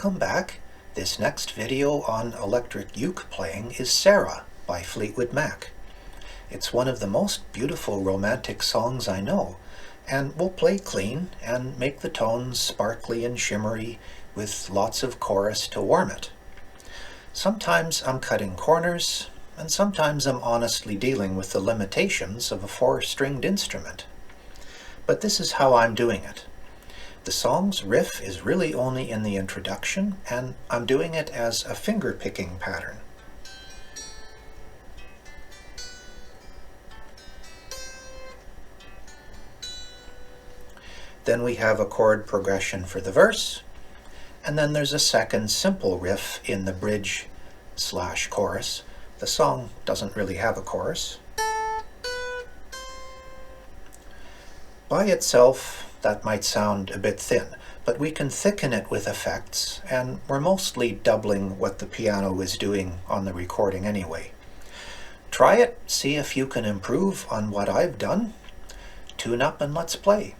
Welcome back. This next video on electric uke playing is Sara by Fleetwood Mac. It's one of the most beautiful romantic songs I know, and we'll play clean and make the tones sparkly and shimmery with lots of chorus to warm it. Sometimes I'm cutting corners, and sometimes I'm honestly dealing with the limitations of a four-stringed instrument. But this is how I'm doing it. The song's riff is really only in the introduction, and I'm doing it as a finger-picking pattern. Then we have a chord progression for the verse, and then there's a second simple riff in the bridge/chorus. The song doesn't really have a chorus. By itself, that might sound a bit thin, but we can thicken it with effects, and we're mostly doubling what the piano is doing on the recording anyway. Try it, see if you can improve on what I've done. Tune up and let's play.